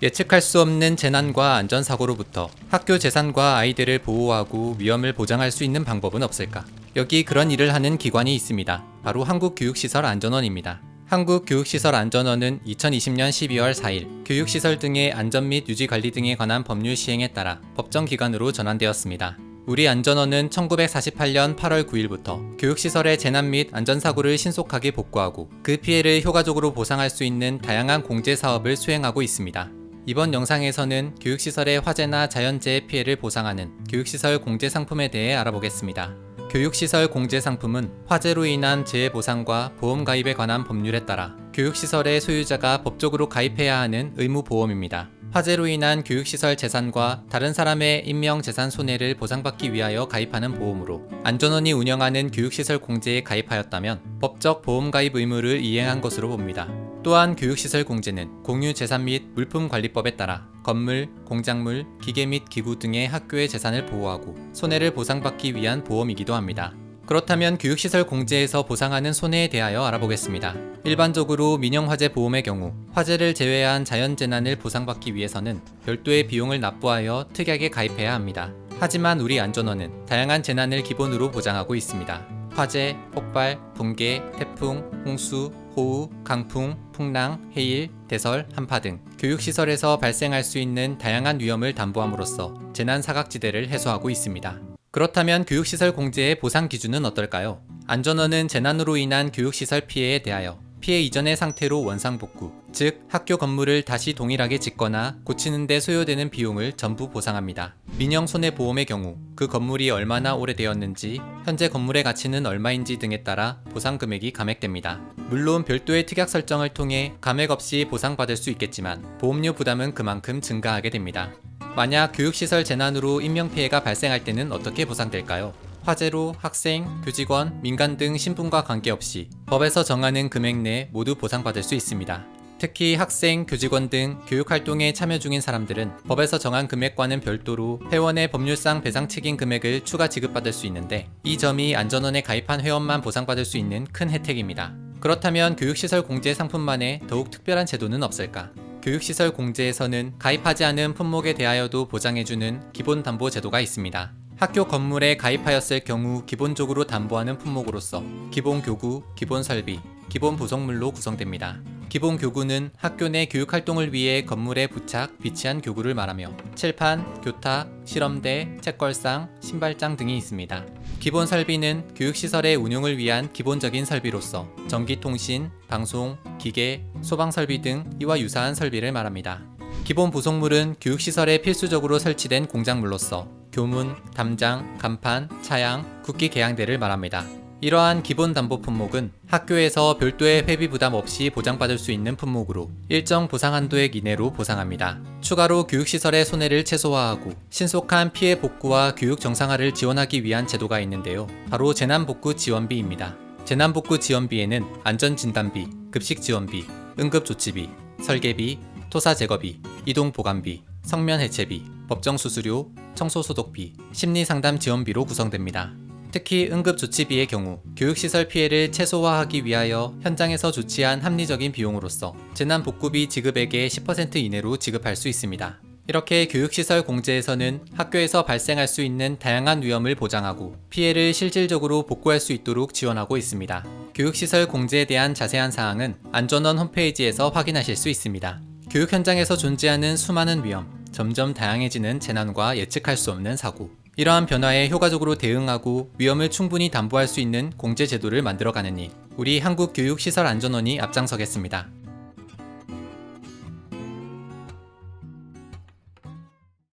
예측할 수 없는 재난과 안전사고로부터 학교 재산과 아이들을 보호하고 위험을 보장할 수 있는 방법은 없을까? 여기 그런 일을 하는 기관이 있습니다. 바로 한국교육시설안전원입니다. 한국교육시설안전원은 2020년 12월 4일 교육시설 등의 안전 및 유지 관리 등에 관한 법률 시행에 따라 법정기관으로 전환되었습니다. 우리 안전원은 1948년 8월 9일부터 교육시설의 재난 및 안전사고를 신속하게 복구하고 그 피해를 효과적으로 보상할 수 있는 다양한 공제 사업을 수행하고 있습니다. 이번 영상에서는 교육시설의 화재나 자연재해 피해를 보상하는 교육시설 공제 상품에 대해 알아보겠습니다. 교육시설 공제 상품은 화재로 인한 재해 보상과 보험 가입에 관한 법률에 따라 교육시설의 소유자가 법적으로 가입해야 하는 의무 보험입니다. 화재로 인한 교육시설 재산과 다른 사람의 인명재산 손해를 보상받기 위하여 가입하는 보험으로 안전원이 운영하는 교육시설 공제에 가입하였다면 법적 보험 가입 의무를 이행한 것으로 봅니다. 또한 교육시설 공제는 공유재산 및 물품관리법에 따라 건물, 공작물, 기계 및 기구 등의 학교의 재산을 보호하고 손해를 보상받기 위한 보험이기도 합니다. 그렇다면 교육시설 공제에서 보상하는 손해에 대하여 알아보겠습니다. 일반적으로 민영화재 보험의 경우 화재를 제외한 자연재난을 보상받기 위해서는 별도의 비용을 납부하여 특약에 가입해야 합니다. 하지만 우리 안전원은 다양한 재난을 기본으로 보장하고 있습니다. 화재, 폭발, 붕괴, 태풍, 홍수, 호우, 강풍, 풍랑, 해일, 대설, 한파 등 교육시설에서 발생할 수 있는 다양한 위험을 담보함으로써 재난 사각지대를 해소하고 있습니다. 그렇다면 교육시설 공제의 보상 기준은 어떨까요? 안전원은 재난으로 인한 교육시설 피해에 대하여 피해 이전의 상태로 원상복구, 즉 학교 건물을 다시 동일하게 짓거나 고치는 데 소요되는 비용을 전부 보상합니다. 민영손해보험의 경우 그 건물이 얼마나 오래되었는지, 현재 건물의 가치는 얼마인지 등에 따라 보상 금액이 감액됩니다. 물론 별도의 특약 설정을 통해 감액 없이 보상받을 수 있겠지만 보험료 부담은 그만큼 증가하게 됩니다. 만약 교육시설 재난으로 인명피해가 발생할 때는 어떻게 보상될까요? 화재로 학생, 교직원, 민간 등 신분과 관계없이 법에서 정하는 금액 내 모두 보상받을 수 있습니다. 특히 학생, 교직원 등 교육활동에 참여 중인 사람들은 법에서 정한 금액과는 별도로 회원의 법률상 배상 책임 금액을 추가 지급받을 수 있는데 이 점이 안전원에 가입한 회원만 보상받을 수 있는 큰 혜택입니다. 그렇다면 교육시설 공제 상품만의 더욱 특별한 제도는 없을까? 교육시설 공제에서는 가입하지 않은 품목에 대하여도 보장해주는 기본담보 제도가 있습니다. 학교 건물에 가입하였을 경우 기본적으로 담보하는 품목으로서 기본교구, 기본설비, 기본부속물로 구성됩니다. 기본교구는 학교 내 교육활동을 위해 건물에 부착, 비치한 교구를 말하며 칠판, 교탁, 실험대, 책걸상, 신발장 등이 있습니다. 기본설비는 교육시설의 운용을 위한 기본적인 설비로서 전기통신, 방송, 기계, 소방설비 등 이와 유사한 설비를 말합니다. 기본 부속물은 교육시설에 필수적으로 설치된 공작물로서 교문, 담장, 간판, 차양, 국기 계양대를 말합니다. 이러한 기본 담보 품목은 학교에서 별도의 회비 부담 없이 보장받을 수 있는 품목으로 일정 보상 한도액 이내로 보상합니다. 추가로 교육시설의 손해를 최소화하고 신속한 피해 복구와 교육 정상화를 지원하기 위한 제도가 있는데요. 바로 재난복구 지원비입니다. 재난복구 지원비에는 안전진단비, 급식지원비, 응급조치비, 설계비, 토사제거비, 이동보관비, 성면해체비, 법정수수료, 청소소독비, 심리상담 지원비로 구성됩니다. 특히 응급조치비의 경우 교육시설 피해를 최소화하기 위하여 현장에서 조치한 합리적인 비용으로서 재난복구비 지급액의 10% 이내로 지급할 수 있습니다. 이렇게 교육시설 공제에서는 학교에서 발생할 수 있는 다양한 위험을 보장하고 피해를 실질적으로 복구할 수 있도록 지원하고 있습니다. 교육시설 공제에 대한 자세한 사항은 안전원 홈페이지에서 확인하실 수 있습니다. 교육 현장에서 존재하는 수많은 위험, 점점 다양해지는 재난과 예측할 수 없는 사고, 이러한 변화에 효과적으로 대응하고 위험을 충분히 담보할 수 있는 공제 제도를 만들어가는 일, 우리 한국교육시설안전원이 앞장서겠습니다.